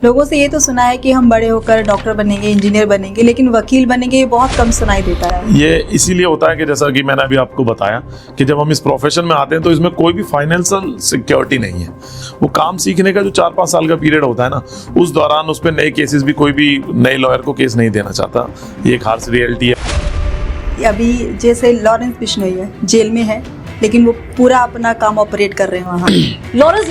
लोगों से ये तो सुना है कि हम बड़े होकर डॉक्टर बनेंगे, इंजीनियर बनेंगे, लेकिन वकील बनेंगे ये बहुत कम सुनाई देता है। ये इसीलिए होता है कि जैसा कि मैंने अभी आपको बताया कि जब हम इस प्रोफेशन में आते हैं तो इसमें कोई भी फाइनेंशियल सिक्योरिटी नहीं है। वो काम सीखने का जो 4-5 साल का पीरियड होता है ना, उस दौरान उस पर नए केसेस भी कोई भी नए लॉयर को केस नहीं देना चाहता। ये एक हार्श रियलिटी है। अभी जैसे लॉरेंस बिश्नोई है, जेल में है, लेकिन वो पूरा अपना काम ऑपरेट कर रहे हैं वहाँ। लॉरेंस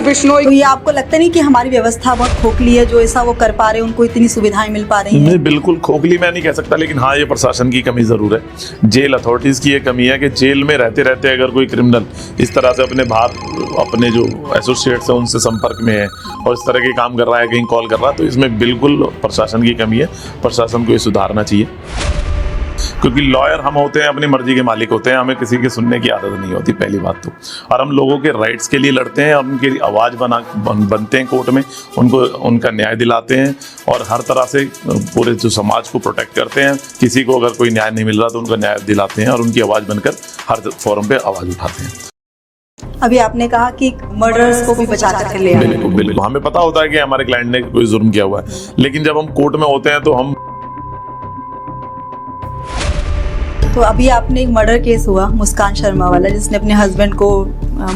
बिश्नोई, तो ये आपको लगता नहीं कि हमारी व्यवस्था बहुत खोखली है, जो ऐसा वो कर पा रहे हैं, उनको इतनी सुविधाएं मिल पा रही हैं? नहीं, बिल्कुल खोखली मैं नहीं कह सकता, लेकिन हाँ, ये प्रशासन की कमी जरूर है। जेल अथॉरिटीज की ये कमी है कि जेल में रहते रहते अगर कोई क्रिमिनल इस तरह से अपने बाहर अपने जो एसोसिएट्स हैं उनसे संपर्क में है और इस तरह के काम कर रहा है, कहीं कॉल कर रहा है, तो इसमें बिल्कुल प्रशासन की कमी है। प्रशासन को ये सुधारना चाहिए, क्योंकि लॉयर हम होते हैं, अपनी मर्जी के मालिक होते हैं, हमें किसी की सुनने की आदत नहीं होती पहली बात तो। और हम लोगों के राइट्स के लिए लड़ते हैं, उनकी आवाज़ बनते हैं कोर्ट में, उनको उनका न्याय दिलाते हैं और हर तरह से पूरे जो समाज को प्रोटेक्ट करते हैं। किसी को अगर कोई न्याय नहीं मिल रहा तो उनका न्याय दिलाते हैं और उनकी आवाज़ बनकर हर फोरम पे आवाज़ उठाते हैं। अभी आपने कहा कि मर्डर्स को भी बचा करके ले आए। बिल्कुल बिल्कुल, हमें पता होता है कि हमारे क्लाइंट ने कोई जुर्म किया हुआ है, लेकिन जब हम कोर्ट में होते हैं तो हम तो अभी आपने एक मर्डर केस हुआ मुस्कान शर्मा वाला, जिसने अपने हस्बैंड को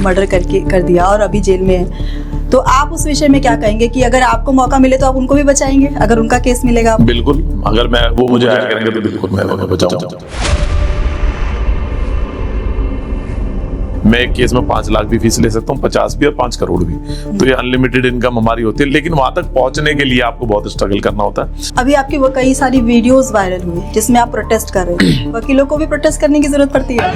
मर्डर कर दिया और अभी जेल में है। तो आप उस विषय में क्या कहेंगे कि अगर आपको मौका मिले तो आप उनको भी बचाएंगे अगर उनका केस मिलेगा? बिल्कुल, अगर मैं वो मुझे हायर करेंगे तो बिल्कुल मैं उन्हें बचाऊंगा। मैं एक केस में 5 लाख भी फीस ले सकता हूँ, 50 भी और 5 करोड़ भी। तो ये अनलिमिटेड इनकम हमारी होती है, लेकिन वहां तक पहुंचने के लिए आपको बहुत स्ट्रगल करना होता है। अभी आपकी वो कई सारी वीडियोस वायरल हुई जिसमें आप प्रोटेस्ट कर रहे हैं। वकीलों को भी प्रोटेस्ट करने की जरूरत पड़ती है?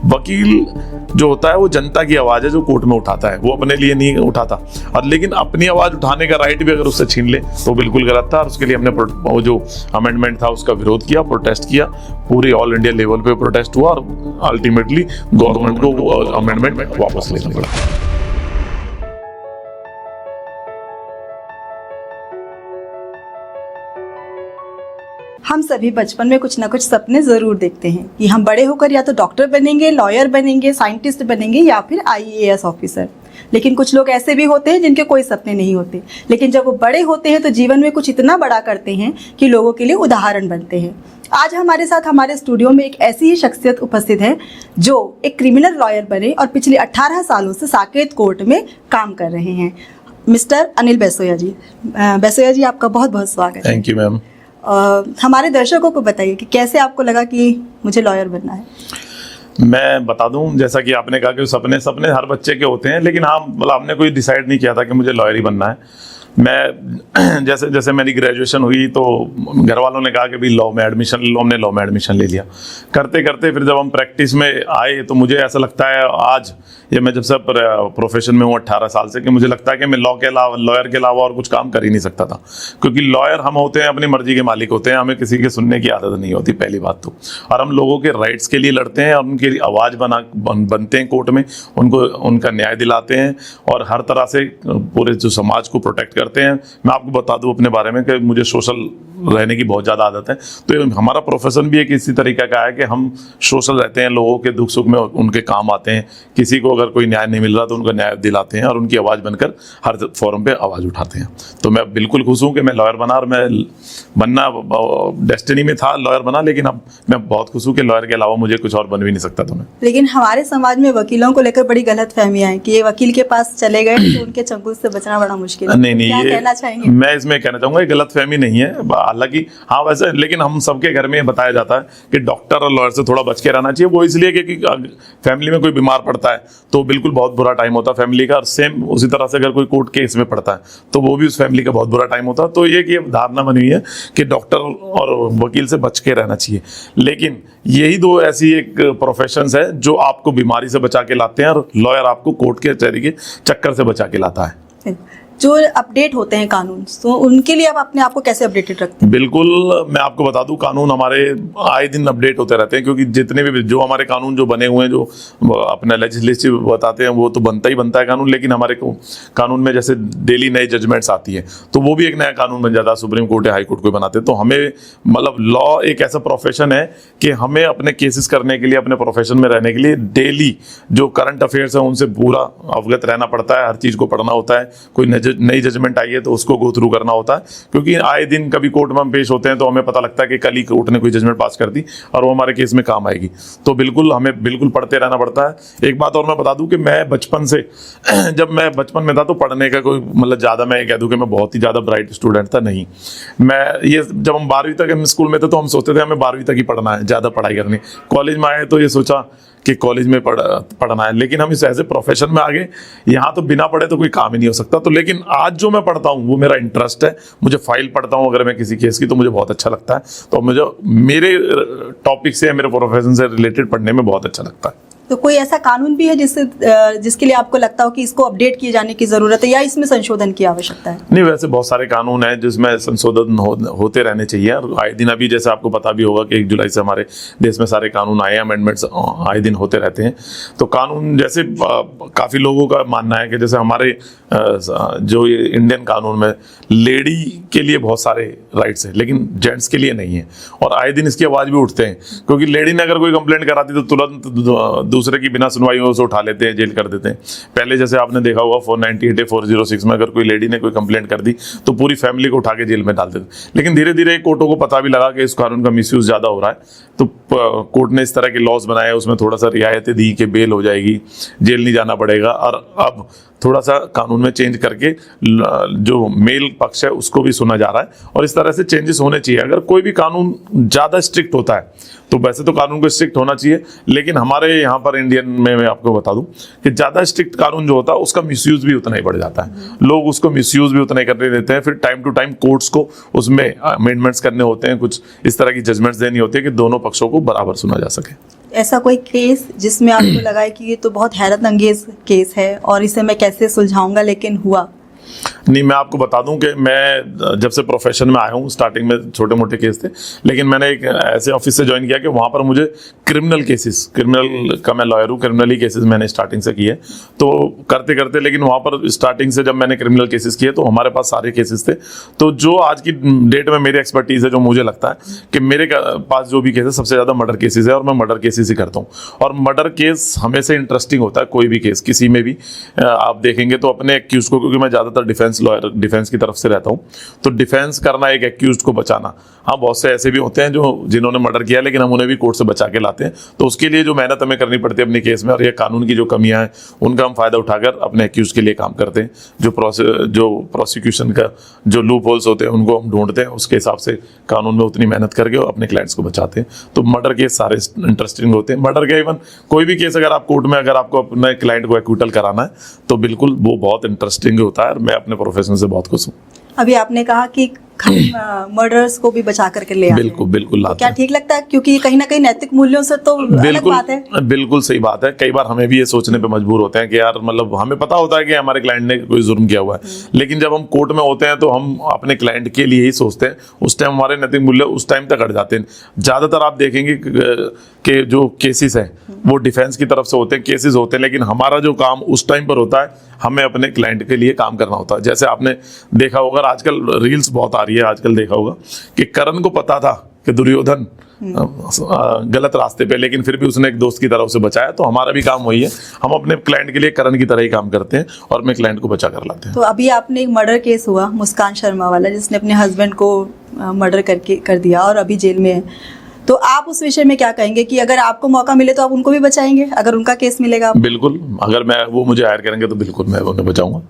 वकील जो होता है वो जनता की आवाज है जो कोर्ट में उठाता है, वो अपने लिए नहीं उठाता। और लेकिन अपनी आवाज उठाने का राइट भी अगर उससे छीन ले तो बिल्कुल गलत था। और उसके लिए हमने वो जो अमेंडमेंट था उसका विरोध किया, प्रोटेस्ट किया, पूरे ऑल इंडिया लेवल पे प्रोटेस्ट हुआ और अल्टीमेटली गवर्नमेंट को वो अमेंडमेंट वापस लेना पड़ा। हम सभी बचपन में कुछ ना कुछ सपने जरूर देखते हैं कि हम बड़े होकर या तो डॉक्टर बनेंगे, लॉयर बनेंगे, साइंटिस्ट बनेंगे या फिर आईएएस ऑफिसर। लेकिन कुछ लोग ऐसे भी होते हैं जिनके कोई सपने नहीं होते, लेकिन जब वो बड़े होते हैं तो जीवन में कुछ इतना बड़ा करते हैं कि लोगों के लिए उदाहरण बनते हैं। आज हमारे साथ हमारे स्टूडियो में एक ऐसी ही शख्सियत उपस्थित है जो एक क्रिमिनल लॉयर बने और पिछले 18 सालों से साकेत कोर्ट में काम कर रहे हैं। मिस्टर अनिल बेसोया जी। बेसोया जी, आपका बहुत बहुत स्वागत है। Thank you ma'am. हमारे दर्शकों को बताइए कि कैसे आपको लगा कि मुझे लॉयर बनना है? मैं बता दूं, जैसा कि आपने कहा कि सपने हर बच्चे के होते हैं, लेकिन हाँ, मतलब हमने कोई डिसाइड नहीं किया था कि मुझे लॉयर ही बनना है। मैं जैसे मेरी ग्रेजुएशन हुई तो घर वालों ने कहा कि भाई लॉ में एडमिशन ले लिया। करते करते फिर जब हम प्रैक्टिस में आए तो मुझे ऐसा लगता है आज ये मैं जब से प्रोफेशन में हूँ 18 साल से, कि मुझे लगता है कि मैं लॉयर के अलावा और कुछ काम कर ही नहीं सकता था। क्योंकि लॉयर हम होते हैं, अपनी मर्जी के मालिक होते हैं, हमें किसी की सुनने की आदत नहीं होती पहली बात तो। और हम लोगों के राइट्स के लिए लड़ते हैं और उनकी आवाज़ बनते हैं कोर्ट में, उनको उनका न्याय दिलाते हैं और हर तरह से पूरे जो समाज को प्रोटेक्ट करते हैं। मैं आपको बता दूं अपने बारे में कि मुझे सोशल रहने की बहुत ज़्यादा आदत है, तो हमारा प्रोफेशन भी एक इसी तरीके का है कि हम सोशल रहते हैं, लोगों के दुख सुख में उनके काम आते हैं। किसी को अगर कोई न्याय नहीं मिल रहा तो उनका न्याय दिलाते हैं और उनकी आवाज़ बनकर हर फोरम पे आवाज़ उठाते हैं। तो मैं बिल्कुल खुश हूँ कि मैं लॉयर बना, और मैं बनना डेस्टिनी में था, लॉयर बना, लेकिन अब मैं बहुत खुश हूँ कि लॉयर के अलावा मुझे कुछ और बन भी नहीं सकता था मैं। लेकिन हमारे समाज में वकीलों को लेकर बड़ी गलत फहमियां हैं कि ये वकील के पास चले गए तो उनके चंगुल से बचना बड़ा मुश्किल है। नहीं, क्या ये कहना चाहेंगे? मैं इसमें कहना चाहूंगा ये गलत फहमी नहीं है, हालांकि हाँ वैसे, लेकिन हम सबके घर में बताया जाता है कि डॉक्टर और लॉयर से थोड़ा बच के रहना चाहिए। वो इसलिए कि फैमिली में कोई बीमार पड़ता है तो बिल्कुल बहुत बुरा टाइम होता है फैमिली का, और सेम उसी तरह से अगर कोई कोर्ट केस में पड़ता है तो वो भी उस फैमिली का बहुत बुरा टाइम होता है। तो ये धारणा बनी हुई है कि डॉक्टर और वकील से बच के रहना चाहिए। लेकिन यही दो ऐसी एक प्रोफेशंस है जो आपको बीमारी से बचा के लाते हैं, और लॉयर आपको कोर्ट के चक्कर से बचा के लाता है। जो अपडेट होते हैं कानून, तो उनके लिए आप अपने आप को कैसे अपडेटेड रखते हैं? बिल्कुल, मैं आपको बता दूं, कानून हमारे आए दिन अपडेट होते रहते हैं, क्योंकि जितने भी जो हमारे कानून जो बने हुए हैं, जो अपने लेजिस्लेटिव बताते हैं, वो तो बनता ही बनता है कानून, लेकिन हमारे कानून में जैसे डेली नई जजमेंट्स आती है, तो वो भी एक नया कानून बन जाता है। सुप्रीम कोर्ट या हाई कोर्ट को बनाते हैं। तो हमें मतलब लॉ एक ऐसा प्रोफेशन है कि हमें अपने केसेस करने के लिए, अपने प्रोफेशन में रहने के लिए डेली जो करंट अफेयर्स है उनसे पूरा अवगत रहना पड़ता है। हर चीज़ को पढ़ना होता है। कोई नई जजमेंट आई है तो उसको गो थ्रू करना होता है, क्योंकि आए दिन कभी कोर्ट में हम पेश होते हैं तो हमें पता लगता है कि कल ही कोर्ट ने कोई जजमेंट पास कर दी और वो हमारे केस में काम आएगी। तो बिल्कुल हमें बिल्कुल पढ़ते रहना पड़ता है। एक बात और मैं बता दूं कि मैं बचपन से जब मैं बचपन में था तो पढ़ने का कोई मतलब ज़्यादा, मैं कह दूं कि मैं बहुत ही ज़्यादा ब्राइट स्टूडेंट था नहीं। मैं ये जब हम 12वीं तक हम स्कूल में थे तो हम सोचते थे हमें 12वीं तक ही पढ़ना है, ज़्यादा पढ़ाई करनी। कॉलेज में आए तो ये सोचा कि कॉलेज में पढ़ना है, लेकिन हम इस ऐसे प्रोफेशन में आ गए, यहाँ तो बिना पढ़े तो कोई काम ही नहीं हो सकता। तो लेकिन आज जो मैं पढ़ता हूँ वो मेरा इंटरेस्ट है। मुझे फाइल पढ़ता हूँ अगर मैं किसी केस की, तो मुझे बहुत अच्छा लगता है। तो मुझे मेरे टॉपिक से, मेरे प्रोफेशन से रिलेटेड पढ़ने में बहुत अच्छा लगता है। तो कोई ऐसा कानून भी है जिसके लिए आपको लगता हो कि इसको अपडेट किए जाने की जरूरत है या इसमें संशोधन की आवश्यकता है? नहीं, वैसे बहुत सारे कानून हैं जिसमें संशोधन होते रहने चाहिए। और आए दिन, अभी जैसे आपको पता भी होगा कि 1 जुलाई से हमारे देश में सारे कानून आए, अमेंडमेंट्स आए दिन होते रहते हैं। तो कानून जैसे काफ़ी लोगों का मानना है कि जैसे हमारे जो ये इंडियन कानून में लेडी के लिए बहुत सारे राइट्स हैं, लेकिन जेंट्स के लिए नहीं है। और आए दिन इसकी आवाज़ भी उठते हैं, क्योंकि लेडी ने अगर कोई कंप्लेंट कराती तो तुरंत दूसरे की बिना सुनवाई हो उसे उठा लेते हैं, जेल कर देते हैं। पहले जैसे आपने देखा होगा 498 406 में अगर कोई लेडी ने कोई कंप्लेंट कर दी तो पूरी फैमिली को उठा के जेल में डाल देते। लेकिन धीरे धीरे कोर्टों को पता भी लगा कि इस कानून का मिसयूज ज़्यादा हो रहा है, तो कोर्ट ने इस तरह के लॉज बनाए, उसमें थोड़ा सा रियायतें दी कि बेल हो जाएगी, जेल नहीं जाना पड़ेगा। और अब थोड़ा सा कानून में चेंज करके जो मेल पक्ष है उसको भी सुना जा रहा है, और इस तरह से चेंजेस होने चाहिए। अगर कोई भी कानून ज़्यादा स्ट्रिक्ट होता है तो वैसे तो कानून को स्ट्रिक्ट होना चाहिए, लेकिन हमारे यहाँ पर इंडियन में मैं आपको बता दूं कि ज़्यादा स्ट्रिक्ट कानून जो होता है उसका मिसयूज भी उतना ही बढ़ जाता है। लोग उसको मिसयूज भी उतना ही करने देते हैं। फिर टाइम टू टाइम कोर्ट्स को उसमें अमेंडमेंट्स करने होते हैं, कुछ इस तरह की जजमेंट्स देनी होती है कि दोनों पक्षों को बराबर सुना जा सके। ऐसा कोई केस जिसमें आपको लगा है कि ये तो बहुत हैरत अंगेज केस है और इसे मैं कैसे सुलझाऊंगा, लेकिन हुआ? नहीं, मैं आपको बता दूं कि मैं जब से प्रोफेशन में आया हूं, स्टार्टिंग में छोटे मोटे केस थे, लेकिन मैंने एक ऐसे ऑफिस से ज्वाइन किया कि वहां पर मुझे क्रिमिनल का मैं लॉयर हूं, क्रिमिनली केसेस मैंने स्टार्टिंग से किए। तो करते करते, लेकिन वहां पर स्टार्टिंग से जब मैंने क्रिमिनल केसेस किए तो हमारे पास सारे केसेस थे। तो जो आज की डेट में मेरी एक्सपर्टीज है, जो मुझे लगता है कि मेरे पास जो भी केस है सबसे ज़्यादा मर्डर केसेस है, और मैं मर्डर केसेस ही करता हूँ। और मर्डर केस हमेशा इंटरेस्टिंग होता है, कोई भी केस किसी में भी आप देखेंगे तो अपने एक्यूज को, क्योंकि मैं ज़्यादातर डिफेंस की तरफ से रहता हूं, तो डिफेंस करना, एक एक्यूज्ड को बचाना। हाँ, बहुत से ऐसे भी होते हैं जिन्होंने मर्डर किया, लेकिन हम उन्हें भी कोर्ट से बचा के लाते हैं। तो उसके लिए जो मेहनत हमें करनी पड़ती है अपने केस में, और ये कानून की जो कमियां हैं उनका हम फायदा उठाकर अपने एक्यूज के लिए काम करते हैं। जो प्रोसिक्यूशन का जो लूप होल्स होते हैं उनको हम ढूंढते हैं, उसके हिसाब से कानून में उतनी मेहनत करके अपने क्लाइंट्स को बचाते हैं। तो मर्डर केस सारे इंटरेस्टिंग होते हैं। मर्डर के इवन कोई भी केस अगर आप कोर्ट में, अगर आपको अपने क्लाइंट को एक्विटल कराना है तो बिल्कुल वो बहुत इंटरेस्टिंग होता है। मैं अपने प्रोफेशन से बहुत खुश हूँ। अभी आपने कहा कि मर्डर्स को भी बचा करके ले आते हैं। बिल्कुल तो क्या ठीक लगता है? क्योंकि कहीं ना कहीं नैतिक मूल्यों से तो अलग बात है। बिल्कुल सही बात है। कई बार हमें भी ये सोचने पे मजबूर होते हैं कि यार, मतलब हमें पता होता है कि हमारे क्लाइंट ने कोई जुर्म किया हुआ है, लेकिन जब हम कोर्ट में होते हैं तो हम अपने क्लाइंट के लिए ही सोचते हैं। उस टाइम हमारे नैतिक मूल्य उस टाइम तक हट जाते हैं। ज्यादातर आप देखेंगे कि जो केसेस हैं वो डिफेंस की तरफ से होते हैं, केसेस होते हैं, लेकिन हमारा जो काम उस टाइम पर होता है, हमें अपने क्लाइंट के लिए काम करना होता है। जैसे आपने देखा होगा, आजकल रील्स बहुत आ रही है, आजकल देखा होगा कि करण को पता था कि दुर्योधन गलत रास्ते पे, लेकिन फिर भी उसने एक दोस्त की तरह उसे बचाया। तो हमारा भी काम वही है, हम अपने क्लाइंट के लिए करण की तरह ही काम करते हैं और अपने क्लाइंट को बचा कर लाते हैं। तो अभी आपने एक मर्डर केस हुआ मुस्कान शर्मा वाला, जिसने अपने हस्बैंड को मर्डर कर दिया और अभी जेल में है। तो आप उस विषय में क्या कहेंगे कि अगर आपको मौका मिले तो आप उनको भी बचाएंगे अगर उनका केस मिलेगा? बिल्कुल, अगर वो मुझे हायर करेंगे तो बिल्कुल मैं उन्हें बचाऊंगा।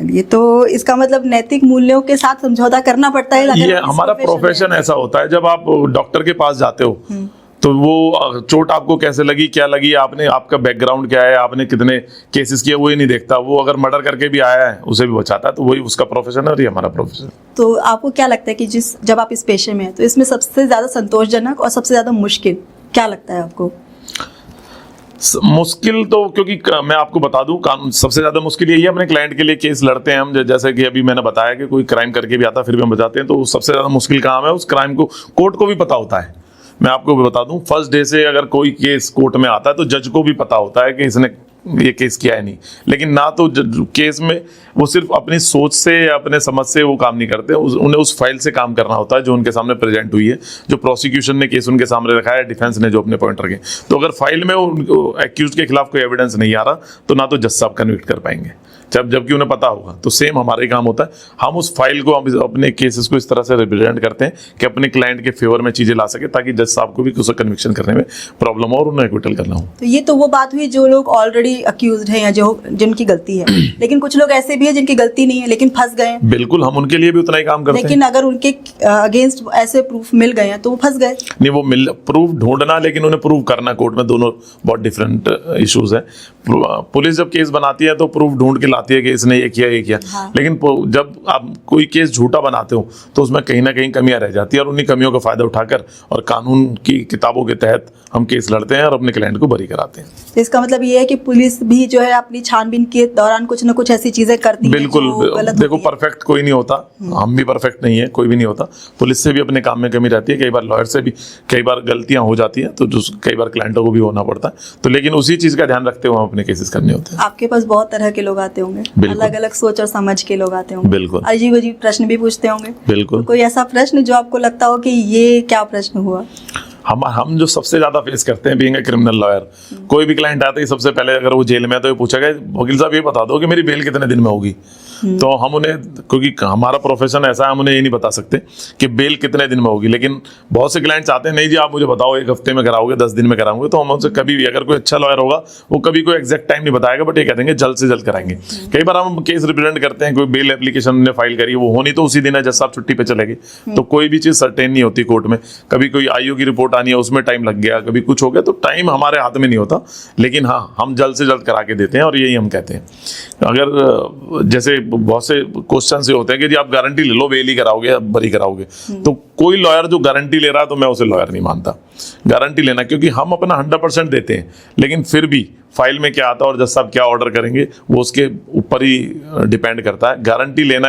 ये तो इसका मतलब नैतिक मूल्यों के साथ समझौता करना पड़ता है। ये हमारा प्रोफेशन ऐसा होता है। जब आप डॉक्टर के पास जाते हो तो वो चोट आपको कैसे लगी, क्या लगी, आपका बैकग्राउंड क्या है, आपने कितने केसेस किए, वो ही नहीं देखता। वो अगर मर्डर करके भी आया है उसे भी बचाता है। तो वही उसका प्रोफेशन है और ये हमारा प्रोफेशन। तो आपको क्या लगता है कि जब आप इस पेशे में हैं तो इसमें सबसे ज्यादा संतोषजनक और सबसे ज्यादा मुश्किल क्या लगता है आपको? मुश्किल तो क्योंकि मैं आपको बता दूं, कानून सबसे ज्यादा मुश्किल यही है, अपने क्लाइंट के लिए केस लड़ते हैं हम, जैसे कि अभी मैंने बताया कि कोई क्राइम करके भी आता फिर भी हम बचाते हैं, तो सबसे ज्यादा मुश्किल काम है उस क्राइम को कोर्ट को भी पता होता है। मैं आपको भी बता दूं, फर्स्ट डे से अगर कोई केस कोर्ट में आता है तो जज को भी पता होता है कि इसने ये केस किया है नहीं, लेकिन ना तो केस में वो सिर्फ अपनी सोच से या अपने समझ से वो काम नहीं करते, उन्हें उस फाइल से काम करना होता है जो उनके सामने प्रेजेंट हुई है, जो प्रोसिक्यूशन ने केस उनके सामने रखा है, डिफेंस ने जो अपने पॉइंट रखे। तो अगर फाइल में एक्यूज के खिलाफ कोई एविडेंस नहीं आ रहा तो ना तो जज साहब कन्विक्ट कर पाएंगे, जबकि उन्हें पता होगा। तो सेम हमारा ही काम होता है, हम उस फाइल को अपने केसेस को इस तरह से रिप्रेजेंट करते हैं कि अपने क्लाइंट के फेवर में चीजें ला सके, ताकि जज साहब को भी उसे कन्विक्शन करने में प्रॉब्लम हो और उन्हें एक्विटल करना हो। तो ये तो वो बात हुई जो लोग ऑलरेडी अक्यूज्ड हैं या जो जिनकी गलती है, लेकिन कुछ लोग ऐसे भी हैं जिनकी गलती नहीं है लेकिन फंस गए हैं। बिल्कुल, हम उनके लिए भी उतना ही काम करते हैं। लेकिन अगर उनके अगेंस्ट ऐसे प्रूफ मिल गए हैं तो वो फंस गए। नहीं, वो प्रूफ ढूंढना, लेकिन उन्हें प्रूव करना कोर्ट में, दोनों बहुत डिफरेंट इश्यूज है। पुलिस जब केस बनाती है तो प्रूफ ढूंढ के लाती है कि इसने ये किया। हाँ। लेकिन जब आप कोई केस झूठा बनाते हो तो उसमें कहीं ना कहीं कमियां रह जाती है, और उन्हीं कमियों का फायदा उठाकर और कानून की किताबों के तहत हम केस लड़ते हैं और अपने क्लाइंट को बरी कराते हैं। तो इसका मतलब ये है कि पुलिस भी जो है अपनी छानबीन के दौरान कुछ ना कुछ ऐसी चीजें करती है। बिल्कुल, देखो परफेक्ट कोई नहीं होता, हम भी परफेक्ट नहीं है, कोई भी नहीं होता। पुलिस से भी अपने काम में कमी रहती है, कई बार लॉयर से भी कई बार गलतियां हो जाती हैं, तो कई बार क्लाइंटों को भी होना पड़ता है। तो लेकिन उसी चीज का ध्यान रखते हुए हम अपने केसेस करने होते हैं। आपके पास बहुत तरह के लोग आते होंगे, अलग अलग सोच और समझ के लोग आते होंगे, बिल्कुल अजीब अजीब प्रश्न भी पूछते होंगे। बिल्कुल। कोई ऐसा प्रश्न जो आपको लगता हो कि ये क्या प्रश्न हुआ? हम जो सबसे ज्यादा फेस करते हैं बीइंग ए क्रिमिनल लॉयर, कोई भी क्लाइंट आता है सबसे पहले अगर वो जेल में है तो ये पूछेगा, वकील साहब ये बता दो कि मेरी बेल कितने दिन में होगी। तो हम उन्हें, क्योंकि हमारा प्रोफेशन ऐसा है, हम उन्हें ये नहीं बता सकते कि बेल कितने दिन में होगी। लेकिन बहुत से क्लाइंट्स आते हैं, नहीं जी आप मुझे बताओ 1 हफ्ते में कराओगे, 10 दिन में कराओगे। तो हम उनसे कभी भी, अगर कोई अच्छा लॉयर होगा वो कभी कोई एग्जैक्ट टाइम नहीं बताएगा, बट ये कह देंगे जल्द से जल्द कराएंगे। कई बार हम केस रिप्रेजेंट करते हैं, कोई बेल एप्लीकेशन ने फाइल करी, वो होनी तो उसी दिन है, जज साहब छुट्टी पे चले गए, तो कोई भी चीज सर्टेन नहीं होती कोर्ट में। कभी कोई आईओ की रिपोर्ट आनी है, उसमें टाइम लग गया, कभी कुछ हो गया, तो टाइम हमारे हाथ में नहीं होता। लेकिन हाँ, हम जल्द से जल्द करा के देते हैं, और यही हम कहते हैं। अगर जैसे बहुत से क्वेश्चन से होते हैं कि जी आप गारंटी ले लो, बेल ही कराओगे, बरी कराओगे, तो कोई लॉयर जो गारंटी ले रहा है तो मैं उसे लॉयर नहीं मानता। गारंटी लेना, क्योंकि हम अपना 100% देते हैं, लेकिन फिर भी फाइल में क्या आता है और जज साहब क्या ऑर्डर करेंगे वो उसके ऊपर ही डिपेंड करता है। गारंटी लेना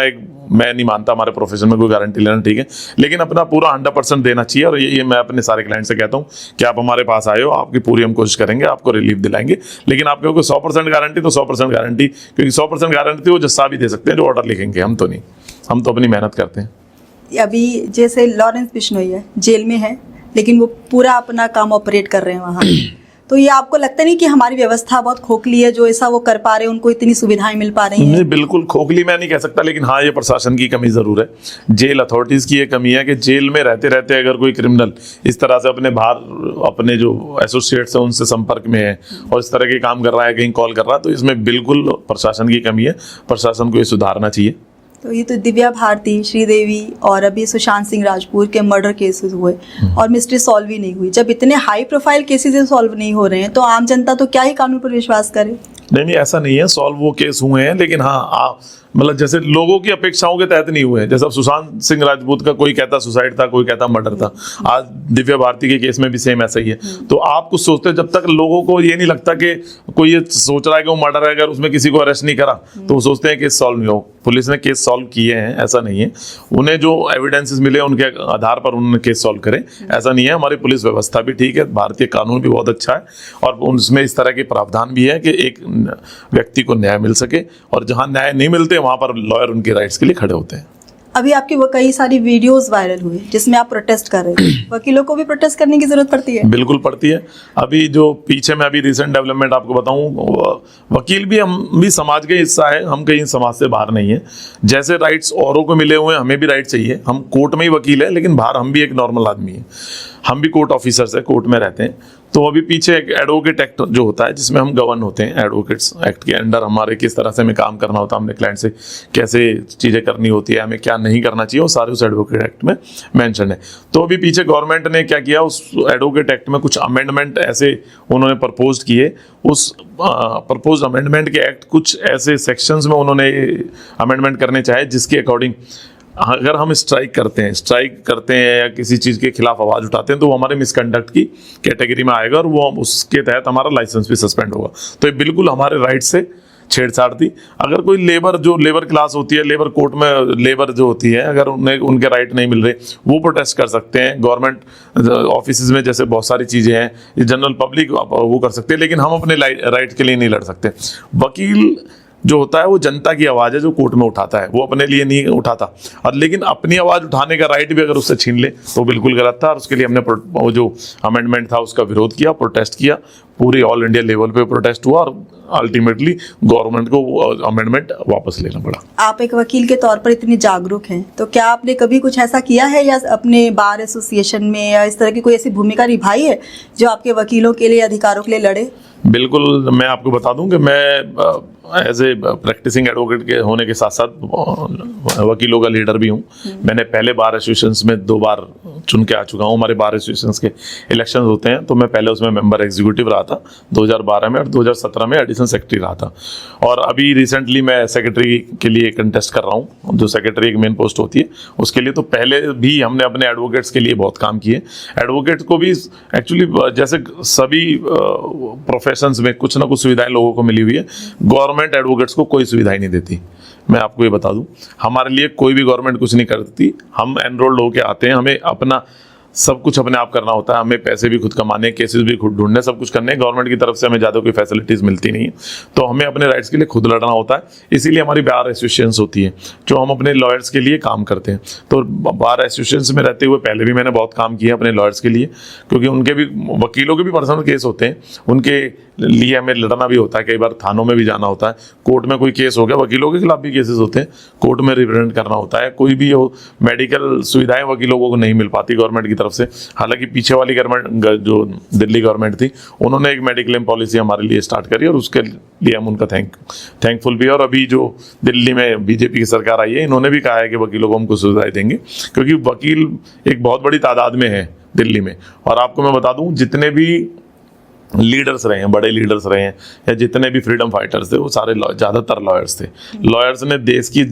मैं नहीं मानता, हमारे प्रोफेशन में कोई गारंटी लेना ठीक है, लेकिन अपना पूरा 100% देना चाहिए। और ये मैं अपने सारे क्लाइंट से कहता हूँ कि आप हमारे पास आए हो, आपकी पूरी हम कोशिश करेंगे, आपको रिलीफ दिलाएंगे। लेकिन आप कहोगे 100% गारंटी, तो 100% गारंटी, क्योंकि 100% गारंटी वो जज साहब ही दे सकते हैं जो ऑर्डर लिखेंगे, हम तो नहीं। हम तो अपनी मेहनत करते हैं। अभी जैसे लॉरेंस बिश्नोई है, जेल में है, लेकिन वो पूरा अपना काम ऑपरेट कर रहे हैं वहाँ। तो ये आपको लगता नहीं कि हमारी व्यवस्था बहुत खोखली है, जो ऐसा वो कर पा रहे हैं, उनको इतनी सुविधाएं मिल पा रही हैं? नहीं, बिल्कुल खोखली मैं नहीं कह सकता, लेकिन हाँ, ये प्रशासन की कमी जरूर है। जेल अथॉरिटीज की ये कमी है कि जेल में रहते रहते अगर कोई क्रिमिनल इस तरह से अपने जो एसोसिएट्स हैं उनसे संपर्क में है और इस तरह के काम कर रहा है, कहीं कॉल कर रहा है, तो इसमें बिल्कुल प्रशासन की कमी है। प्रशासन को ये सुधारना चाहिए। तो ये तो दिव्या भारती, श्रीदेवी और अभी सुशांत सिंह राजपूत के मर्डर केसेस हुए और मिस्ट्री सॉल्व ही नहीं हुई। जब इतने हाई प्रोफाइल केसेस सॉल्व नहीं हो रहे हैं तो आम जनता तो क्या ही कानून पर विश्वास करे? नहीं, ऐसा नहीं है, सॉल्व वो केस हुए हैं, लेकिन हाँ मतलब जैसे लोगों की अपेक्षाओं के तहत नहीं हुए हैं। जैसे अब सुशांत सिंह राजपूत का कोई कहता सुसाइड था, कोई कहता मर्डर था। आज दिव्या भारती के केस में भी सेम ऐसा ही है। तो आप कुछ सोचते हैं, जब तक लोगों को ये नहीं लगता कि कोई ये सोच रहा है कि वो मर्डर है, अगर उसमें किसी को अरेस्ट नहीं करा तो वो सोचते हैं केस सॉल्व नहीं हो। पुलिस ने केस सॉल्व किए हैं, ऐसा नहीं है। उन्हें जो एविडेंसेस मिले उनके आधार पर उन्होंने केस सॉल्व करे, ऐसा नहीं है। हमारी पुलिस व्यवस्था भी ठीक है, भारतीय कानून भी बहुत अच्छा है, और उसमें इस तरह के प्रावधान भी है कि एक व्यक्ति को न्याय मिल सके, और जहां न्याय नहीं मिलते वहां पर लॉयर उनके राइट्स के लिए खड़े होते हैं। अभी आपकी वो कई सारी वीडियोस वायरल हुई जिसमें आप प्रोटेस्ट कर रहे थे। वकीलों को भी प्रोटेस्ट करने की जरूरत पड़ती है? बिल्कुल पड़ती है। अभी जो पीछे में अभी रिसेंट डेवलपमेंट आपको बताऊं, वकील भी, हम भी समाज का हिस्सा है, हम कहीं समाज से बाहर नहीं है। जैसे राइट्स औरों को मिले हुए हैं, हमें भी राइट चाहिए। हम कोर्ट में ही वकील है, लेकिन बाहर हम भी एक नॉर्मल आदमी है, हम भी कोर्ट ऑफिसर्स है, कोर्ट में रहते हैं। तो अभी पीछे एक एडवोकेट एक्ट जो होता है जिसमें हम गवर्न होते हैं, एडवोकेट्स एक्ट के अंडर हमारे किस तरह से हमें काम करना होता है, हमने क्लाइंट से कैसे चीज़ें करनी होती है, हमें क्या नहीं करना चाहिए, वो सारे उस एडवोकेट एक्ट में मेंशन है। तो अभी पीछे गवर्नमेंट ने क्या किया, उस एडवोकेट एक्ट में कुछ अमेंडमेंट ऐसे उन्होंने प्रपोज किए। उस प्रपोज अमेंडमेंट के एक्ट कुछ ऐसे सेक्शंस में उन्होंने अमेंडमेंट करने चाहे जिसके अकॉर्डिंग अगर हम स्ट्राइक करते हैं या किसी चीज़ के खिलाफ आवाज़ उठाते हैं तो वो हमारे मिसकंडक्ट की कैटेगरी में आएगा और वो उसके तहत हमारा लाइसेंस भी सस्पेंड होगा। तो ये बिल्कुल हमारे राइट से छेड़छाड़ थी। अगर कोई लेबर क्लास होती है, लेबर कोर्ट में लेबर जो होती है, अगर उन्हें उनके राइट नहीं मिल रहे, वो प्रोटेस्ट कर सकते हैं। गवर्नमेंट ऑफिस में जैसे बहुत सारी चीज़ें हैं, जनरल पब्लिक वो कर सकते हैं, लेकिन हम अपने राइट के लिए नहीं लड़ सकते। वकील जो होता है वो जनता की आवाज़ है जो कोर्ट में उठाता है, वो अपने लिए नहीं उठाता। और लेकिन अपनी आवाज़ उठाने का राइट भी अगर उससे छीन ले तो बिल्कुल गलत था। और उसके लिए हमने वो जो अमेंडमेंट था उसका विरोध किया, प्रोटेस्ट किया, पूरी ऑल इंडिया लेवल पे प्रोटेस्ट हुआ और अल्टीमेटली गवर्नमेंट को वो अमेंडमेंट वापस लेना पड़ा। आप एक वकील के तौर पर इतनी जागरूक हैं, तो क्या आपने कभी कुछ ऐसा किया है या अपने बार एसोसिएशन में या इस तरह की कोई ऐसी भूमिका निभाई है जो आपके वकीलों के लिए, अधिकारों के लिए लड़े? बिल्कुल, मैं आपको बता दूं कि मैं एज ए प्रैक्टिसिंग एडवोकेट के होने के साथ साथ वकीलों का लीडर भी हूं। मैंने पहले बार एसोसिएशंस में 2 बार चुन के आ चुका हूं। हमारे बार एसोसिएशंस के इलेक्शंस होते हैं तो मैं पहले उसमें मेंबर एग्जीक्यूटिव रहा था 2012 में, और 2017 में एडिशनल सेक्रेटरी रहा था। और अभी रिसेंटली मैं सेक्रेटरी के लिए कंटेस्ट कर रहा हूँ, जो सेक्रेटरी एक मेन पोस्ट होती है उसके लिए। तो पहले भी हमने अपने एडवोकेट्स के लिए बहुत काम किए। एडवोकेट्स को भी एक्चुअली जैसे सभी प्रोफेशंस में कुछ ना कुछ सुविधाएं लोगों को मिली हुई है, गवर्नमेंट एडवोकेट्स को कोई सुविधाएं नहीं देती। मैं आपको ये बता दूं, हमारे लिए कोई भी गवर्नमेंट कुछ नहीं करती। हम एनरोल्ड होके आते हैं, हमें अपना सब कुछ अपने आप करना होता है, हमें पैसे भी खुद कमाने, केसेस भी खुद ढूंढने, सब कुछ करने। गवर्नमेंट की तरफ से हमें ज़्यादा कोई फैसिलिटीज़ मिलती नहीं है, तो हमें अपने राइट्स के लिए खुद लड़ना होता है। इसीलिए हमारी बार एसोसिएशंस होती है जो हम अपने लॉयर्स के लिए काम करते हैं। तो बार एसोसिएशंस में रहते हुए पहले भी मैंने बहुत काम किया अपने लॉयर्स के लिए, क्योंकि उनके भी वकीलों के भी पर्सनल केस होते हैं, उनके लिए हमें लड़ना भी होता है। कई बार थानों में भी जाना होता है, कोर्ट में कोई केस हो गया, वकीलों के खिलाफ भी केसेस होते हैं, कोर्ट में रिप्रेजेंट करना होता है। कोई भी हो, मेडिकल सुविधाएं वकीलों को नहीं मिल पाती गवर्नमेंट की तरफ से। हालांकि पीछे वाली गवर्नमेंट जो दिल्ली गवर्नमेंट थी, उन्होंने एक मेडिक्लेम पॉलिसी हमारे लिए स्टार्ट करी और उसके लिए हम उनका थैंकफुल भी। और अभी जो दिल्ली में बीजेपी की सरकार आई है, इन्होंने भी कहा है कि वकीलों को हमको सुविधाएं देंगे, क्योंकि वकील एक बहुत बड़ी तादाद में है दिल्ली में। और आपको मैं बता दूं, जितने भी लीडर्स रहे हैं, बड़े लीडर्स रहे हैं, या जितने भी फ्रीडम फाइटर्स थे, वो सारे ज़्यादातर लॉयर्स थे। लॉयर्स ने देश की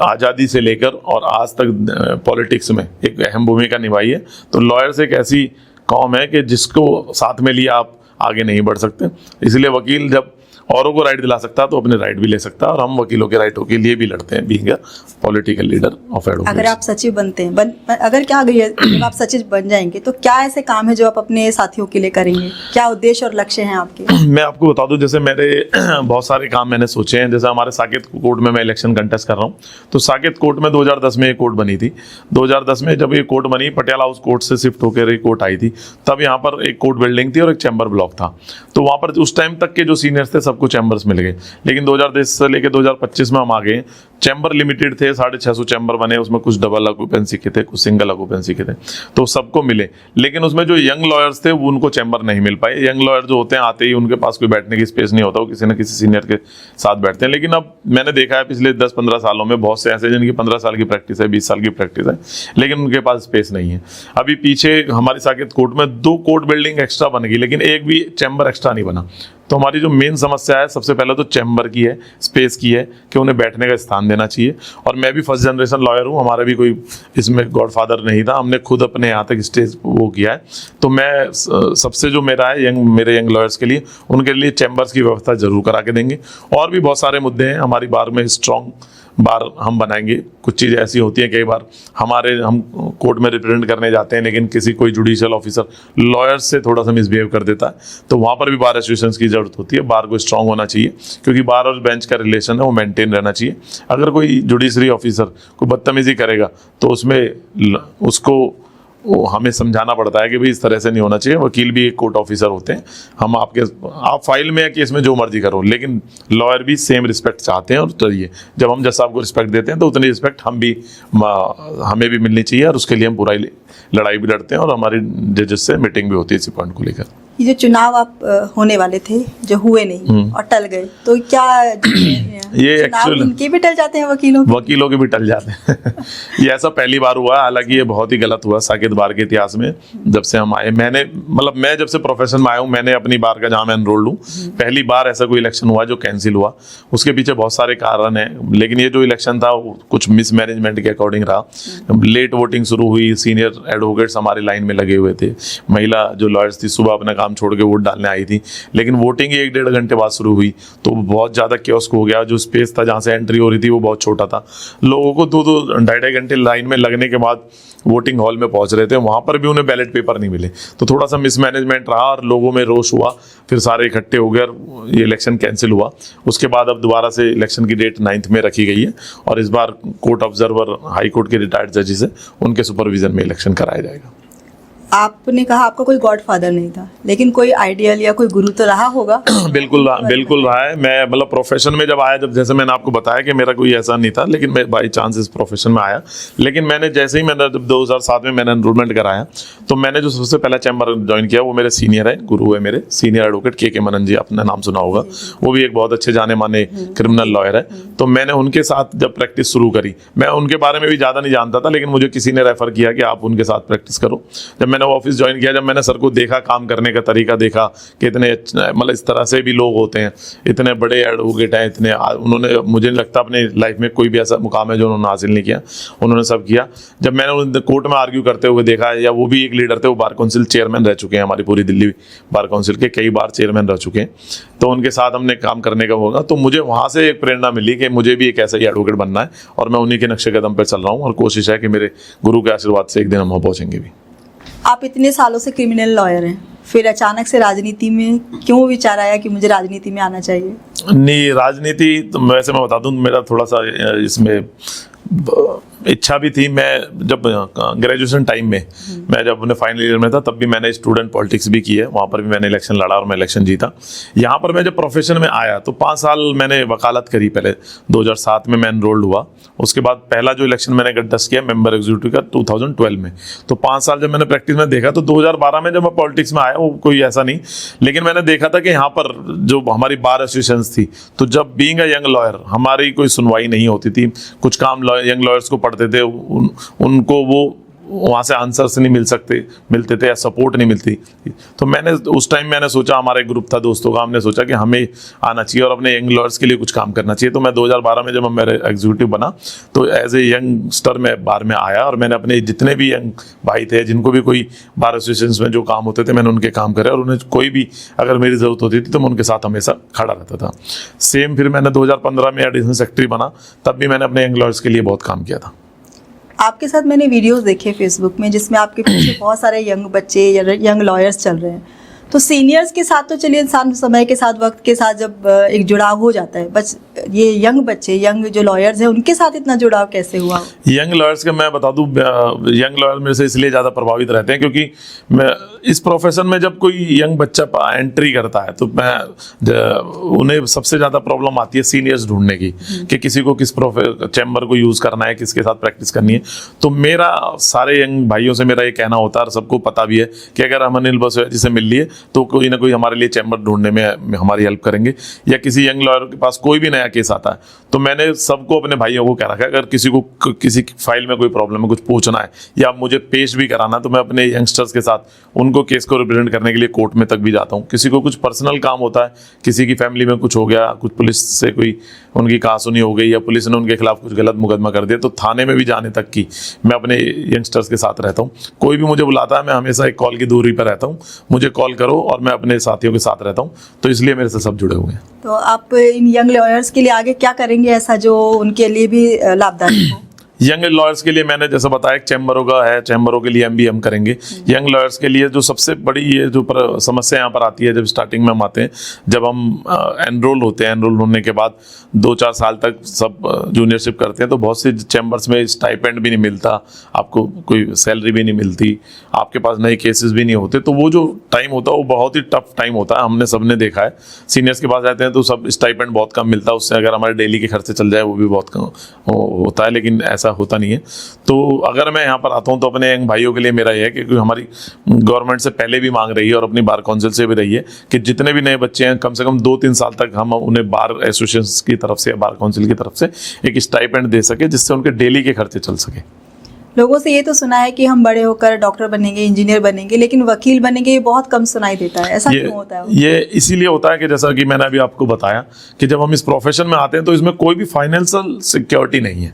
आज़ादी से लेकर और आज तक पॉलिटिक्स में एक अहम भूमिका निभाई है। तो लॉयर्स एक ऐसी कौम है कि जिसको साथ में लिए आप आगे नहीं बढ़ सकते। इसलिए वकील जब औरों को राइट दिला सकता है तो अपने राइट भी ले सकता है, और हम वकीलों के राइटों के लिए भी लड़ते हैं, being a political leader of advocates. अगर आप सचिव बनते हैं, अगर क्या जब आप सचिव बन जाएंगे तो क्या ऐसे काम है जो आप अपने साथियों के लिए करेंगे? क्या उद्देश्य और लक्ष्य हैं आपके? मैं आपको बता दूं, जैसे मेरे बहुत सारे काम मैंने सोचे हैं। जैसे हमारे साकेत कोर्ट में मैं इलेक्शन कंटेस्ट कर रहा हूँ, तो साकेत कोर्ट में 2010 में एक कोर्ट बनी थी। 2010 में जब ये कोर्ट बनी, पटियाला हाउस कोर्ट से शिफ्ट होकर एक कोर्ट आई थी, तब यहाँ पर एक कोर्ट बिल्डिंग थी और एक चैम्बर ब्लॉक था। तो वहाँ पर उस टाइम तक के जो सीनियर्स थे सबको चैम्बर्स मिल गए। लेकिन 2010 से लेकर 2025 में हम आ गए, चैम्बर लिमिटेड थे, 650 चैम्बर बने, उसमें कुछ डबल ऑक्यूपेंसी के थे, कुछ सिंगल ऑक्यूपेंसी के थे, तो सबको मिले। लेकिन उसमें जो यंग लॉयर्स थे उनको चैम्बर नहीं मिल पाए। यंग लॉयर जो होते हैं, आते ही उनके पास कोई बैठने की स्पेस नहीं होता, वो किसी न किसी सीनियर के साथ बैठते हैं। लेकिन अब मैंने देखा है पिछले 10-15 सालों में बहुत से ऐसे जिनकी 15 साल की प्रैक्टिस है, 20 साल की प्रैक्टिस है, लेकिन उनके पास स्पेस नहीं है। अभी पीछे हमारी साकेत कोर्ट में 2 कोर्ट बिल्डिंग एक्स्ट्रा बन गई, लेकिन एक भी चैम्बर एक्स्ट्रा नहीं बना। तो हमारी जो मेन समस्या है, सबसे पहले तो चैम्बर की है, स्पेस की है, कि उन्हें बैठने का स्थान देना चाहिए। और मैं भी फर्स्ट जनरेशन लॉयर हूँ, हमारा भी कोई इसमें गॉडफादर नहीं था, हमने खुद अपने यहाँ तक स्टेज वो किया है। तो मैं सबसे जो मेरा है मेरे यंग लॉयर्स के लिए, उनके लिए चैम्बर्स की व्यवस्था जरूर करा के देंगे। और भी बहुत सारे मुद्दे हैं हमारी बार में, स्ट्रॉन्ग बार हम बनाएंगे। कुछ चीज़ें ऐसी होती हैं, कई बार हम कोर्ट में रिप्रेजेंट करने जाते हैं, लेकिन किसी कोई जुडिशियल ऑफिसर लॉयर्स से थोड़ा सा मिसबिहेव कर देता है, तो वहाँ पर भी बार एसोसिएशंस की जरूरत होती है। बार को स्ट्रांग होना चाहिए, क्योंकि बार और बेंच का रिलेशन है वो मेंटेन रहना चाहिए। अगर कोई जुडिशरी ऑफिसर कोई बदतमीजी करेगा तो उसमें उसको हमें समझाना पड़ता है कि भाई इस तरह से नहीं होना चाहिए। वकील भी एक कोर्ट ऑफिसर होते हैं, आप फाइल में या केस में जो मर्जी करो, लेकिन लॉयर भी सेम रिस्पेक्ट चाहते हैं। और चाहिए, जब हम जज साहब को रिस्पेक्ट देते हैं तो उतनी रिस्पेक्ट हमें भी मिलनी चाहिए, और उसके लिए हम पूरा लड़ाई भी लड़ते हैं, और हमारी जजेस से मीटिंग भी होती है इसी पॉइंट को लेकर। ये जो चुनाव आप होने वाले थे जो हुए नहीं और टल गए, तो क्या ये चुनाव actual- इनके भी टल जाते हैं वकीलों के भी टल जाते हैं ये ऐसा पहली बार हुआ, हालांकि ये बहुत ही गलत हुआ साकेत बार के इतिहास में। जब से हम आए, मैं जब से प्रोफेशन में आया हूँ, मैंने अपनी बार का जहाँ मैं एनरोल्ड हूँ, पहली बार ऐसा कोई इलेक्शन हुआ जो कैंसिल हुआ। उसके पीछे बहुत सारे कारण हैं, लेकिन ये जो इलेक्शन था वो कुछ मिसमैनेजमेंट के अकॉर्डिंग रहा। लेट वोटिंग शुरू हुई, सीनियर एडवोकेट्स हमारे लाइन में लगे हुए थे, महिला जो लॉयर्स थी सुबह अपना काम छोड़ के वोट डालने आई थी, लेकिन वोटिंग 1-1.5 घंटे बाद शुरू हुई, तो बहुत ज़्यादा कियोस्क हो गया। जो स्पेस था जहाँ से एंट्री हो रही थी वो बहुत छोटा था, लोगों को 2-2 घंटे लाइन में लगने के बाद वोटिंग हॉल में पहुंच रहे थे, वहां पर भी उन्हें बैलेट पेपर नहीं मिले। तो थोड़ा सा मिसमैनेजमेंट रहा और लोगों में रोष हुआ, फिर सारे इकट्ठे हो गए और ये इलेक्शन कैंसिल हुआ। उसके बाद अब दोबारा से इलेक्शन की डेट 9 में रखी गई है और इस बार कोर्ट ऑब्जर्वर हाई कोर्ट के रिटायर्ड जजेस है, उनके सुपरविजन में इलेक्शन कराया जाएगा। आपने कहा आपका कोई गॉडफादर नहीं था, लेकिन कोई आइडियल या कोई गुरु तो रहा होगा। बिल्कुल रहा है। मैं मतलब प्रोफेशन में जब आया, जब जैसे मैंने आपको बताया कि मेरा कोई ऐसा नहीं था, लेकिन मैं बाई चांस इस प्रोफेशन में आया। लेकिन मैंने जैसे ही जब 2007 में मैंने एनरोलमेंट कराया, तो मैंने जो सबसे पहला चैम्बर ज्वाइन किया वो मेरे सीनियर है, गुरु है मेरे, सीनियर एडवोकेट के मनन जी, आपने नाम सुना होगा। वो भी एक बहुत अच्छे जाने माने क्रिमिनल लॉयर है। तो मैंने उनके साथ जब प्रैक्टिस शुरू करी, मैं उनके बारे में भी ज़्यादा नहीं जानता था, लेकिन मुझे किसी ने रेफर किया कि आप उनके साथ प्रैक्टिस करो। जब मैंने वो ऑफिस ज्वाइन किया, जब मैंने सर को देखा, काम करने का तरीका देखा कि इतने मतलब इस तरह से भी लोग होते हैं, इतने बड़े एडवोकेट हैं, इतने उन्होंने, मुझे नहीं लगता अपने लाइफ में कोई भी ऐसा मुकाम है जो उन्होंने हासिल नहीं किया, उन्होंने सब किया। जब मैंने उन्हें कोर्ट में आर्ग्यू करते हुए देखा, या वो भी एक लीडर थे, वो बार काउंसिल चेयरमैन रह चुके हैं, हमारी पूरी दिल्ली बार काउंसिल के कई बार चेयरमैन रह चुके हैं, तो उनके साथ हमने काम करने का होगा। तो मुझे वहाँ से एक प्रेरणा मिली कि मुझे भी एक ऐसा ही एडवोकेट बनना है, और मैं उन्हीं के नक्शे कदम पर चल रहा हूँ, और कोशिश है कि मेरे गुरु के आशीर्वाद से एक दिन हम वहाँ पहुँचेंगे भी। आप इतने सालों से क्रिमिनल लॉयर हैं, फिर अचानक से राजनीति में क्यों विचार आया कि मुझे राजनीति में आना चाहिए? नहीं, राजनीति तो वैसे मैं बता दूं, मेरा थोड़ा सा इसमें इच्छा भी थी। मैं जब ग्रेजुएशन टाइम में, मैं जब अपने फाइनल ईयर में था, तब भी मैंने स्टूडेंट पॉलिटिक्स भी की है, वहाँ पर भी मैंने इलेक्शन लड़ा और मैं इलेक्शन जीता। यहाँ पर मैं जब प्रोफेशन में आया तो 5 साल मैंने वकालत करी। पहले 2007 में मैं एनरोल्ड हुआ, उसके बाद पहला जो इलेक्शन मैंने कंटेस्ट किया मेंबर एग्जीक्यूटिव का 2012 में। तो 5 साल जब मैंने प्रैक्टिस में देखा, तो 2012 में जब मैं पॉलिटिक्स में आया, वो कोई ऐसा नहीं, लेकिन मैंने देखा था कि यहाँ पर जो हमारी बार एसोसिएशन थी, तो जब बीइंग अ यंग लॉयर हमारी कोई सुनवाई नहीं होती थी, कुछ काम यंग लॉयर्स को पढ़ते थे, उनको वो वहाँ से आंसर्स नहीं मिलते थे या सपोर्ट नहीं मिलती। तो मैंने उस टाइम मैंने सोचा, हमारा एक ग्रुप था दोस्तों का, हमने सोचा कि हमें आना चाहिए और अपने यंग लॉयर्स के लिए कुछ काम करना चाहिए। तो मैं 2012 में जब मैं मेरे एग्जीक्यूटिव बना, तो एज ए यंगस्टर मैं बार में आया, और मैंने अपने जितने भी यंग भाई थे, जिनको भी कोई बार एसोसिएशन में जो काम होते थे, मैंने उनके काम करे, और उन्हें कोई भी अगर मेरी ज़रूरत होती थी तो मैं उनके साथ हमेशा खड़ा रहता था। सेम फिर मैंने 2015 में एडिशनल सेक्रेटरी बना, तब भी मैंने अपने यंग लॉयर्स के लिए बहुत काम किया था। आपके साथ मैंने वीडियोस देखे फेसबुक में, जिसमें आपके पीछे बहुत सारे यंग बच्चे या यंग लॉयर्स चल रहे हैं। तो सीनियर्स के साथ तो चलिए इंसान समय के साथ, वक्त के साथ जब एक जुड़ाव हो जाता है, बस ये यंग बच्चे, यंग जो लॉयर्स हैं, उनके साथ इतना जुड़ाव कैसे हुआ? यंग लॉयर्स का मैं बता दूं, यंग लॉयर मेरे से इसलिए ज़्यादा प्रभावित रहते हैं क्योंकि मैं इस प्रोफेशन में जब कोई यंग बच्चा एंट्री करता है, तो मैं उन्हें सबसे ज़्यादा प्रॉब्लम आती है सीनियर्स ढूंढने की, कि किसी को किस चैम्बर को यूज़ करना है, किसके साथ प्रैक्टिस करनी है। तो मेरा सारे यंग भाइयों से मेरा ये कहना होता है, और सबको पता भी है कि अगर हम अनिल बसोया जी से मिल लिए तो कोई ना कोई हमारे लिए चैम्बर ढूंढने में हमारी हेल्प करेंगे, या किसी यंग लॉयर के पास कोई भी नया केस आता है, तो मैंने सबको, अपने भाइयों को कह रखा है, अगर किसी को किसी फाइल में कोई प्रॉब्लम है, कुछ पूछना है या मुझे पेश भी कराना, तो मैं अपने यंगस्टर्स के साथ उनको केस को रिप्रेजेंट करने के लिए कोर्ट में तक भी जाता हूँ। किसी को कुछ पर्सनल काम होता है, किसी की फैमिली में कुछ हो गया, कुछ पुलिस से कोई उनकी कहासुनी हो गई, या पुलिस ने उनके खिलाफ कुछ गलत मुकदमा कर दिया, तो थाने में भी जाने तक की मैं अपने यंगस्टर्स के साथ रहता हूँ। कोई भी मुझे बुलाता है, मैं हमेशा एक कॉल की दूरी पर रहता हूँ, मुझे कॉल करो, और मैं अपने साथियों के साथ रहता हूँ, तो इसलिए मेरे से सब जुड़े हुए हैं। तो आप इन यंग लॉयर्स के लिए आगे क्या करेंगे ऐसा जो उनके लिए भी लाभदायक हो? यंग लॉयर्स के लिए मैंने जैसा बताया, एक चैम्बरों का है, चैम्बरों के लिए हम करेंगे। यंग लॉयर्स के लिए जो सबसे बड़ी ये जो समस्या यहाँ पर आती है, जब स्टार्टिंग में हम आते हैं, जब हम एनरोल होते हैं, एनरोल होने के बाद 2-4 साल तक सब जूनियरशिप करते हैं, तो बहुत सी चैम्बर्स में स्टाइपेंड भी नहीं मिलता, आपको कोई सैलरी भी नहीं मिलती, आपके पास नए केसेस भी नहीं होते। तो वो जो टाइम होता है वो बहुत ही टफ टाइम होता है, हमने सबने देखा है। सीनियर्स के पास जाते हैं तो सब स्टाइपेंड बहुत कम मिलता है, उससे अगर हमारे डेली के खर्चे चल जाए वो भी बहुत कम होता है, लेकिन ऐसा ऐसा होता नहीं है। तो अगर मैं यहाँ पर आता हूँ तो अपने यंग भाइयों के लिए मेरा ये है कि हमारी गवर्नमेंट से पहले भी मांग रही है और अपनी बार काउंसिल से भी रही है कि जितने भी नए बच्चे हैं कम से कम 2-3 साल तक हम उन्हें बार एसोसिएशन की तरफ से या बार काउंसिल की तरफ से एक स्टाइपेंड दे सके, जिससे उनके डेली के खर्चे चल सके। लोगों से ये तो सुना है कि हम बड़े होकर डॉक्टर बनेंगे, इंजीनियर बनेंगे, लेकिन वकील बनेंगे ये बहुत कम सुनाई देता है। ऐसा क्यों होता है? ये इसीलिए होता है कि जैसा कि मैंने अभी आपको बताया कि जब हम इस प्रोफेशन में आते हैं तो इसमें कोई भी फाइनेंशियल सिक्योरिटी नहीं है।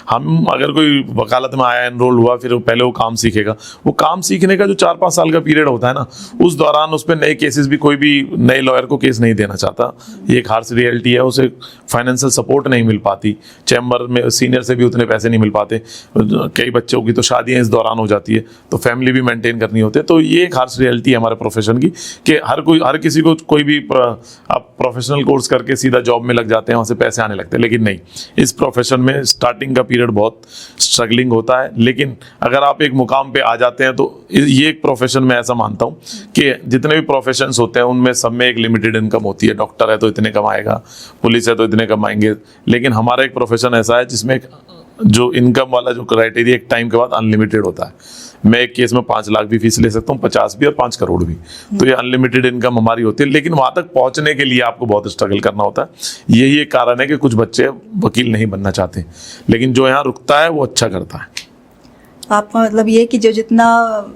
हम अगर कोई वकालत में आया, एनरोल हुआ, फिर पहले वो काम सीखेगा। वो काम सीखने का जो 4-5 साल का पीरियड होता है ना, उस दौरान उस पर नए केसेस भी कोई भी नए लॉयर को केस नहीं देना चाहता। ये एक हार्श रियलिटी है। उसे फाइनेंशियल सपोर्ट नहीं मिल पाती, चैम्बर में सीनियर से भी उतने पैसे नहीं मिल पाते, कई बच्चों की तो शादियाँ इस दौरान हो जाती है, तो फैमिली भी मेंटेन करनी होती है। तो ये एक हार्श रियलिटी है हमारे प्रोफेशन की कि हर किसी को कोई भी आप प्रोफेशनल कोर्स करके सीधा जॉब में लग जाते हैं, वहाँ से पैसे आने लगते हैं, लेकिन नहीं, इस प्रोफेशन में स्टार्टिंग का पीरियड बहुत स्ट्रगलिंग होता है। लेकिन अगर आप एक मुकाम पे आ जाते हैं तो ये एक प्रोफेशन में ऐसा मानता हूँ कि जितने भी प्रोफेशंस होते हैं उनमें सब में एक लिमिटेड इनकम होती है। डॉक्टर है तो इतने कमाएगा, पुलिस है तो इतने कमाएंगे, लेकिन हमारा एक प्रोफेशन ऐसा है जिसमें जो इनकम वाला जो क्राइटेरिया एक टाइम के बाद अनलिमिटेड होता है। मैं एक केस में 5 लाख भी फीस ले सकता हूँ, 50 भी और 5 करोड़ भी। तो ये अनलिमिटेड इनकम हमारी होती है, लेकिन वहां तक पहुंचने के लिए आपको बहुत स्ट्रगल करना होता है। यही एक कारण है कि कुछ बच्चे वकील नहीं बनना चाहते, लेकिन जो यहाँ रुकता है वो अच्छा करता है। आपका मतलब ये कि जो जितना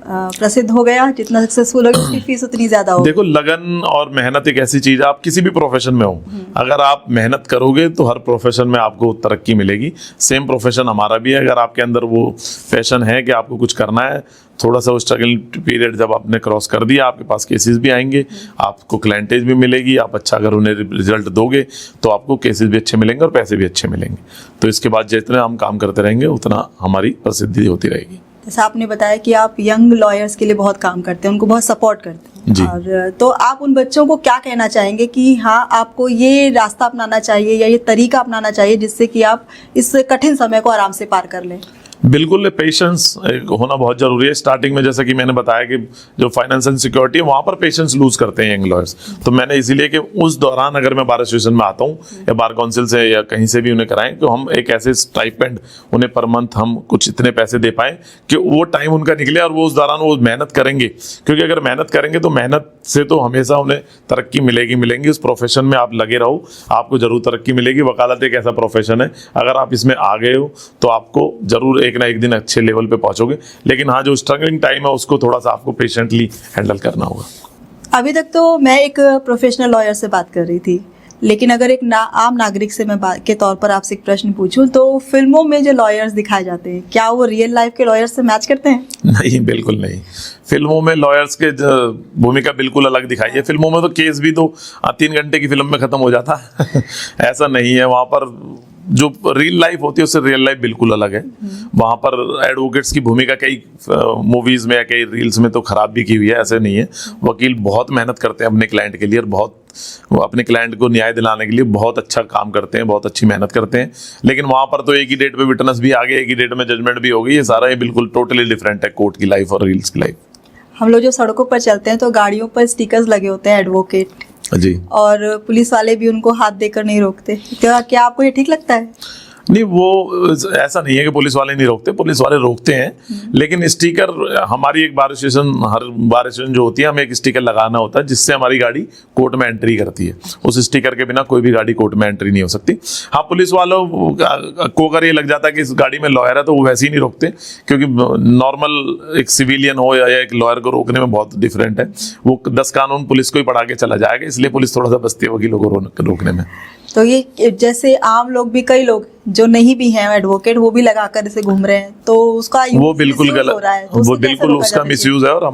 प्रसिद्ध हो गया, जितना सक्सेसफुल हो गया, उसकी फीस उतनी ज्यादा हो। देखो, लगन और मेहनत एक ऐसी चीज है, आप किसी भी प्रोफेशन में हो, अगर आप मेहनत करोगे तो हर प्रोफेशन में आपको तरक्की मिलेगी। सेम प्रोफेशन हमारा भी है। अगर आपके अंदर वो पैशन है कि आपको कुछ करना है, थोड़ा सा वो स्ट्रगल पीरियड जब आपने क्रॉस कर दिया, आपके पास केसेस भी आएंगे, आपको क्लाइंटेज भी मिलेगी। आप अच्छा अगर उन्हें रिजल्ट दोगे तो आपको केसेस भी अच्छे मिलेंगे और पैसे भी अच्छे मिलेंगे। तो इसके बाद जितना हम काम करते रहेंगे उतना हमारी प्रसिद्धि होती रहेगी। जैसा आपने बताया कि आप यंग लॉयर्स के लिए बहुत काम करते हैं, उनको बहुत सपोर्ट करते हैं जी। और तो आप उन बच्चों को क्या कहना चाहेंगे कि हाँ, आपको ये रास्ता अपनाना चाहिए या ये तरीका अपनाना चाहिए जिससे कि आप इस कठिन समय को आराम से पार कर लें? बिल्कुल, पेशेंस होना बहुत जरूरी है। स्टार्टिंग में जैसा कि मैंने बताया कि जो फाइनेंशियल सिक्योरिटी है वहाँ पर पेशेंस लूज करते हैं यंग लॉयर्स। तो मैंने इसीलिए कि उस दौरान अगर मैं बार एसोसिएशन में आता हूँ या बार काउंसिल से या कहीं से भी उन्हें कराएं, तो हम एक ऐसे स्टाइपेंड उन्हें पर मंथ हम कुछ इतने पैसे दे पाएं कि वो टाइम उनका निकले और वो उस दौरान वो मेहनत करेंगे। क्योंकि अगर मेहनत करेंगे तो मेहनत से तो हमेशा उन्हें तरक्की मिलेगी। उस प्रोफेशन में आप लगे रहो, आपको जरूर तरक्की मिलेगी। वकालत एक ऐसा प्रोफेशन है, अगर आप इसमें आ गए हो तो आपको जरूर एक ना एक दिन अच्छे लेवल पे पहुंचोगे। लेकिन हाँ, जो स्ट्रगलिंग टाइम है उसको थोड़ा सा आपको पेशेंटली हैंडल करना होगा। अभी तक तो मैं एक प्रोफेशनल लॉयर से बात कर रही थी, लेकिन अगर एक आम नागरिक से मैं बात के तौर पर आपसे एक प्रश्न पूछूं तो फिल्मों में जो लॉयर्स दिखाए जाते हैं, क्या वो रियल लाइफ के लॉयर्स से मैच करते हैं? नहीं, बिल्कुल नहीं। फिल्मों में लॉयर्स के भूमिका बिल्कुल अलग दिखाई है। फिल्मों में तो केस भी तो 3 घंटे की फिल्म में खत्म हो जाता ऐसा नहीं है। वहाँ पर जो रियल लाइफ होती है उससे रियल लाइफ बिल्कुल अलग है। वहाँ पर एडवोकेट्स की भूमिका कई मूवीज में या कई रील्स में तो खराब भी की हुई है, ऐसे नहीं है। वकील बहुत मेहनत करते हैं अपने क्लाइंट के लिए और वो अपने क्लाइंट को न्याय दिलाने के लिए बहुत अच्छा काम करते हैं, बहुत अच्छी मेहनत करते हैं। लेकिन वहाँ पर तो एक ही डेट पे विटनेस भी आ गए, एक ही डेट में जजमेंट भी हो गई। ये सारा ये बिल्कुल टोटली डिफरेंट है, कोर्ट की लाइफ और रील्स की लाइफ। हम लोग जो सड़कों पर चलते हैं तो गाड़ियों पर स्टिकर्स लगे होते हैं एडवोकेट जी, और पुलिस वाले भी उनको हाथ देकर नहीं रोकते। क्या आपको ये ठीक लगता है? नहीं, वो ऐसा नहीं है कि पुलिस वाले नहीं रोकते, पुलिस वाले रोकते हैं। लेकिन स्टिकर, हमारी एक बार एसोसिएशन, हर बार एसोसिएशन जो होती है हमें एक स्टिकर लगाना होता है जिससे हमारी गाड़ी कोर्ट में एंट्री करती है। उस स्टिकर के बिना कोई भी गाड़ी कोर्ट में एंट्री नहीं हो सकती। हाँ, पुलिस वालों को अगर ये लग जाता है कि इस गाड़ी में लॉयर है तो वो वैसे ही नहीं रोकते, क्योंकि नॉर्मल एक सिविलियन हो या एक लॉयर को रोकने में बहुत डिफरेंट है। वो 10 कानून पुलिस को ही पढ़ा के चला जाएगा, इसलिए पुलिस थोड़ा सा बचती है वकीलों को रोकने में। तो ये जैसे आम लोग भी, कई लोग जो नहीं भी हैं एडवोकेट, वो भी लगाकर इसे घूम रहे हैं, तो उसका वो बिल्कुल गलत हो रहा है। वो बिल्कुल उसका मिसयूज है और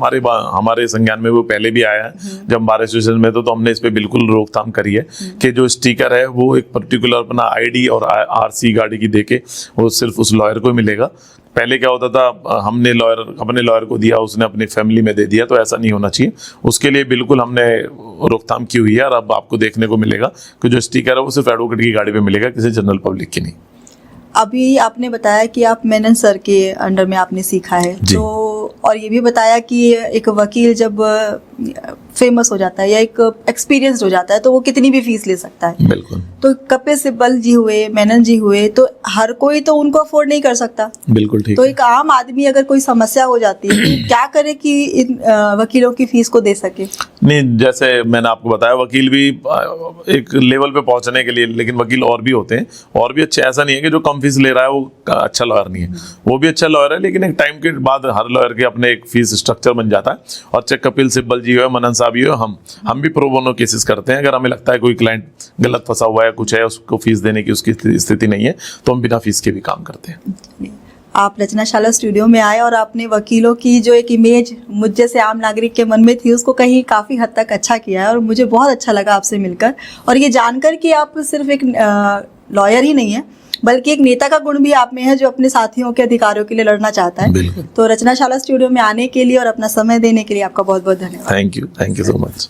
हमारे संज्ञान में वो पहले भी आया है। जब बार एसोसिएशन में तो हमने इस पे बिल्कुल रोकथाम करी है कि जो स्टिकर है वो एक पर्टिकुलर अपना आईडी और आरसी गाड़ी की देके वो सिर्फ उस लॉयर को मिलेगा। पहले क्या होता था, हमने अपने लॉयर को दिया, उसने अपनी फैमिली में दे दिया, तो ऐसा नहीं होना चाहिए। उसके लिए बिल्कुल हमने रोकथाम की हुई है और अब आपको देखने को मिलेगा कि जो स्टिकर है वो सिर्फ एडवोकेट की गाड़ी पे मिलेगा, किसी जनरल पब्लिक की नहीं। अभी आपने बताया कि आप मेनन सर के अंडर में आपने सीखा है, जी। तो और ये भी बताया कि एक वकील जब फेमस हो जाता है या एक एक्सपीरियंस हो जाता है तो वो कितनी भी फीस ले सकता है। बिल्कुल तो कपिल सिब्बल जी हुए, मेनन जी हुए, तो हर कोई तो उनको अफोर्ड नहीं कर सकता। बिल्कुल ठीक तो है। एक आम आदमी अगर कोई समस्या हो जाती है तो क्या करे कि इन वकीलों की फीस को दे सके? नहीं, जैसे मैंने आपको बताया, वकील भी एक लेवल पे पहुंचने के लिए, लेकिन वकील और भी होते हैं और भी अच्छे। ऐसा नहीं है कि जो कम फीस ले रहा है वो अच्छा लॉयर नहीं है, वो भी अच्छा लॉयर है, लेकिन एक टाइम के बाद हर लॉयर के अपने एक फीस स्ट्रक्चर बन जाता है। और चाहे कपिल सिब्बल जी हो, मनन साहब ही हो, हम भी प्रो बोनो केसेस करते हैं। अगर हमें लगता है कोई क्लाइंट गलत फंसा हुआ है, कुछ है, उसको फीस देने की उसकी स्थिति नहीं है, तो हम बिना फीस के भी काम करते हैं। आप रचनाशाला स्टूडियो में आए और आपने वकीलों की जो एक इमेज मुझ जैसे आम नागरिक के मन में थी उसको कहीं काफ़ी हद तक अच्छा किया है, और मुझे बहुत अच्छा लगा आपसे मिलकर और ये जानकर कि आप सिर्फ एक लॉयर ही नहीं है बल्कि एक नेता का गुण भी आप में है जो अपने साथियों के अधिकारों के लिए लड़ना चाहता है। बिल्कुल। तो रचनाशाला स्टूडियो में आने के लिए और अपना समय देने के लिए आपका बहुत बहुत धन्यवाद। Thank you so much.